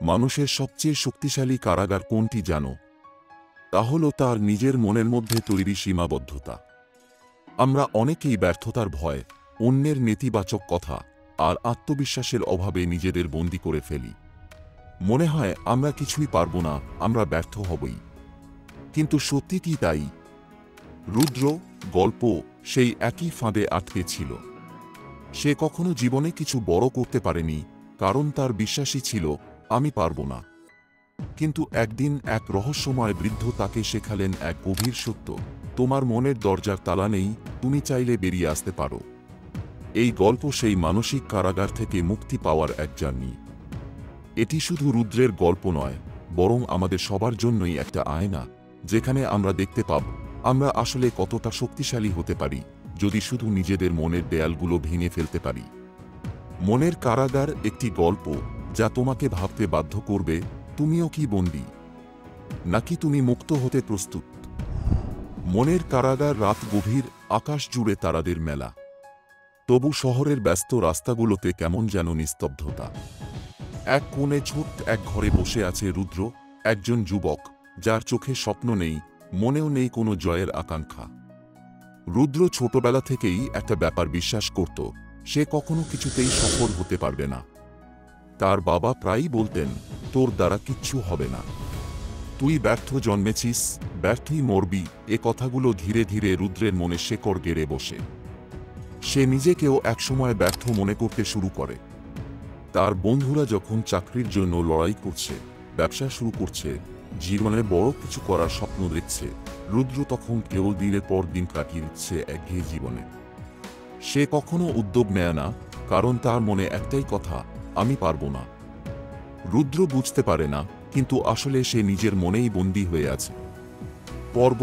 মানুষের সবচেয়ে শক্তিশালী কারাগার কোনটি জানো? তা হলো তার নিজের মনের মধ্যে তৈরি সীমাবদ্ধতা। আমরা অনেকেই ব্যর্থতার ভয়, অন্যের নেতিবাচক কথা আর আত্মবিশ্বাসের অভাবে নিজেদের বন্দী করে ফেলি। মনে হয় আমরা কিছুই পারব না, আমরা ব্যর্থ হবই। কিন্তু সত্যি কি তাই? রুদ্র গল্প সেই একই ফাঁদে আটকে ছিল। সে কখনো জীবনে কিছু বড় করতে পারেনি, কারণ তার বিশ্বাসই ছিল আমি পারব না। কিন্তু একদিন এক রহস্যময় বৃদ্ধ তাকে শেখালেন এক গভীর সত্য, তোমার মনের দরজার তালা নেই, তুমি চাইলে বেরিয়ে আসতে পারো। এই গল্প সেই মানসিক কারাগার থেকে মুক্তি পাওয়ার এক জার্নি। এটি শুধু রুদ্রের গল্প নয়, বরং আমাদের সবার জন্যই একটা আয়না, যেখানে আমরা দেখতে পাব আমরা আসলে কতটা শক্তিশালী হতে পারি যদি শুধু নিজেদের মনের দেয়ালগুলো ভেঙে ফেলতে পারি। মনের কারাগার একটি গল্প যা তোমাকে ভাবতে বাধ্য করবে, তুমিও কি বন্দী, নাকি তুমি মুক্ত হতে প্রস্তুত? মনের কারাগার। রাত গভীর, আকাশ জুড়ে তারাদের মেলা। তবু শহরের ব্যস্ত রাস্তাগুলোতে কেমন যেন নিস্তব্ধতা। এক কোণে ছোট্ট এক ঘরে বসে আছে রুদ্র, একজন যুবক যার চোখে স্বপ্ন নেই, মনেও নেই কোনো জয়ের আকাঙ্ক্ষা। রুদ্র ছোটবেলা থেকেই একটা ব্যাপার বিশ্বাস করত, সে কখনো কিছুতেই সফল হতে পারবে না। তার বাবা প্রায়ই বলতেন, তোর দ্বারা কিচ্ছু হবে না, তুই ব্যর্থ জন্মেছিস, ব্যর্থই মরবি। এ কথাগুলো ধীরে ধীরে রুদ্রের মনে শেকড় গেড়ে বসে। সে নিজেকেও একসময় ব্যর্থ মনে করতে শুরু করে। তার বন্ধুরা যখন চাকরির জন্য লড়াই করছে, ব্যবসা শুরু করছে, জীবনে বড় কিছু করার স্বপ্ন দেখছে, রুদ্র তখন কেবল দিনের পর দিন কাটিয়ে দিচ্ছে একঘেয়ে জীবনে। সে কখনো উদ্যোগ নেয় না, কারণ তার মনে একটাই কথা, আমি পারব না। রুদ্র বুঝতে পারে না, কিন্তু আসলে সে নিজের মনেই বন্দী হয়ে আছে। পর্ব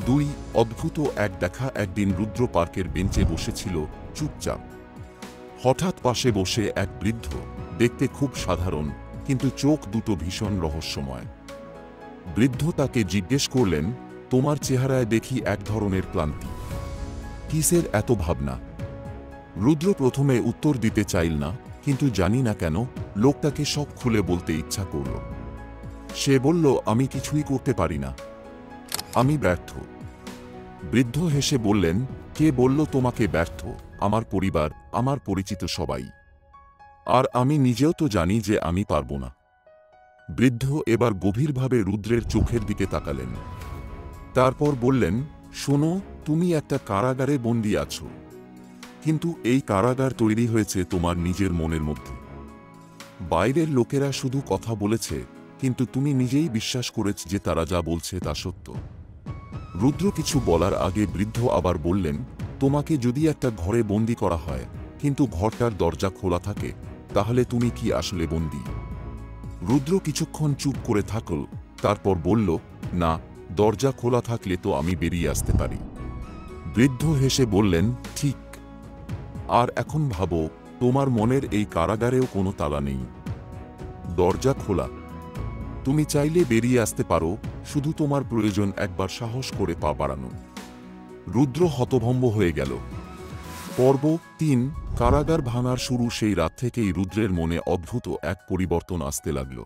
2। অদ্ভুত এক দেখা। একদিন রুদ্র পার্কের বেঞ্চে বসেছিল, চুপচাপ। হঠাৎ পাশে বসে এক বৃদ্ধ, দেখতে খুব সাধারণ, কিন্তু চোখ দুটো ভীষণ রহস্যময়। বৃদ্ধ তাকে জিজ্ঞেস করলেন, তোমার চেহারায় দেখি এক ধরনের ক্লান্তি, কিসের এত ভাবনা? রুদ্র প্রথমে উত্তর দিতে চাইল না, কিন্তু জানি না কেন লোকটাকে সব খুলে বলতে ইচ্ছা করল। সে বলল, আমি কিছুই করতে পারি না, আমি ব্যর্থ। বৃদ্ধ হেসে বললেন, কে বলল তোমাকে ব্যর্থ? আমার পরিবার, আমার পরিচিত সবাই। আর আমি নিজেও তো জানি যে আমি পারব না। বৃদ্ধ এবার গভীরভাবে রুদ্রের চোখের দিকে তাকালেন। তারপর বললেন, শোনো, তুমি একটা কারাগারে বন্দী আছো, কিন্তু এই কারাগার তৈরি হয়েছে তোমার নিজের মনের মধ্যে। বাইরের লোকেরা শুধু কথা বলেছে, কিন্তু তুমি নিজেই বিশ্বাস করেছ যে তারা যা বলছে তা সত্য। রুদ্র কিছু বলার আগে বৃদ্ধ আবার বললেন, তোমাকে যদি একটা ঘরে বন্দী করা হয়, কিন্তু ঘরটার দরজা খোলা থাকে, তাহলে তুমি কি আসলে বন্দী? রুদ্র কিছুক্ষণ চুপ করে থাকল, তারপর বলল, না, দরজা খোলা থাকলে তো আমি বেরিয়ে আসতে পারি। বৃদ্ধ হেসে বললেন, ঠিক। আর এখন ভাবো, তোমার মনের এই কারাগারেও কোনো তালা নেই, দরজা খোলা। তুমি চাইলে বেরিয়ে আসতে পারো, শুধু তোমার প্রয়োজন একবার সাহস করে পা বাড়ানো। রুদ্র হতভম্ব হয়ে গেল। পর্ব 3। কারাগার ভাঙার শুরু। সেই রাত থেকেই রুদ্রের মনে অদ্ভুত এক পরিবর্তন আসতে লাগল।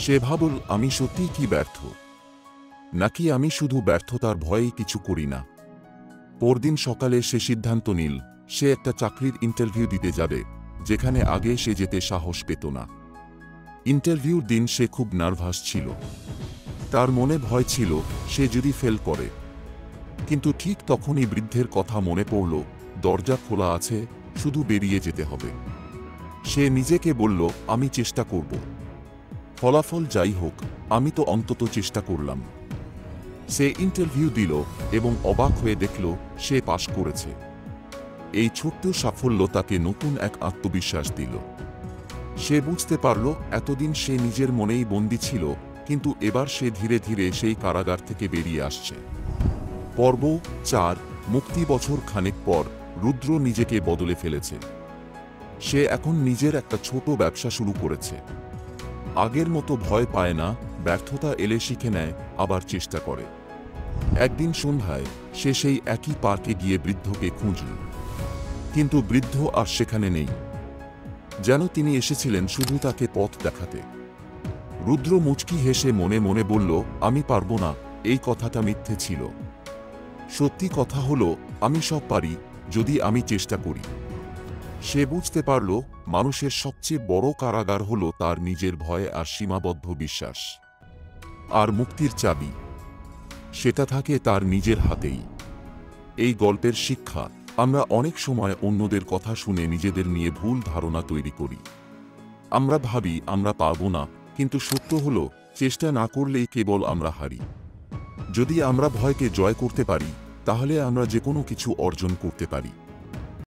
সে ভাবল, আমি সত্যিই কি ব্যর্থ, নাকি আমি শুধু ব্যর্থতার ভয়েই কিছু করি না? পরদিন সকালে সে সিদ্ধান্ত নিল, সে একটা চাকরির ইন্টারভিউ দিতে যাবে, যেখানে আগে সে যেতে সাহস পেত না। ইন্টারভিউর দিন সে খুব নার্ভাস ছিল। তার মনে ভয় ছিল, সে যদি ফেল করে। কিন্তু ঠিক তখনই বৃদ্ধের কথা মনে পড়ল, দরজা খোলা আছে, শুধু বেরিয়ে যেতে হবে। সে নিজেকে বলল, আমি চেষ্টা করব, ফলাফল যাই হোক, আমি তো অন্তত চেষ্টা করলাম। সে ইন্টারভিউ দিল এবং অবাক হয়ে দেখল সে পাশ করেছে। এই ছোট্ট সাফল্য তাকে নতুন এক আত্মবিশ্বাস দিল। সে বুঝতে পারল, এতদিন সে নিজের মনেই বন্দী ছিল, কিন্তু এবার সে ধীরে ধীরে সেই কারাগার থেকে বেরিয়ে আসছে। পর্ব 4। মুক্তি। বছর খানেক পর রুদ্র নিজেকে বদলে ফেলেছে। সে এখন নিজের একটা ছোট ব্যবসা শুরু করেছে। আগের মতো ভয় পায় না, ব্যর্থতা এলে শিখে নেয়, আবার চেষ্টা করে। একদিন সন্ধ্যায় সে সেই একই পার্কে গিয়ে বৃদ্ধকে খুঁজল, কিন্তু বৃদ্ধ আর সেখানে নেই। যেন তিনি এসেছিলেন শুধু তাকে পথ দেখাতে। রুদ্র মুচকি হেসে মনে মনে বলল, আমি পারব না, এই কথাটা মিথ্যে ছিল। সত্যি কথা হলো, আমি সব পারি, যদি আমি চেষ্টা করি। সে বুঝতে পারল, মানুষের সবচেয়ে বড় কারাগার হল তার নিজের ভয় আর সীমাবদ্ধ বিশ্বাস। আর মুক্তির চাবি, সেটা থাকে তার নিজের হাতেই। এই গল্পের শিক্ষা, আমরা অনেক সময় অন্যদের কথা শুনে নিজেদের নিয়ে ভুল ধারণা তৈরি করি। আমরা ভাবি আমরা পারব না, কিন্তু সত্য হলো, চেষ্টা না করলেই কেবল আমরা হারি। যদি আমরা ভয়কে জয় করতে পারি, তাহলে আমরা যে কোনো কিছু অর্জন করতে পারি।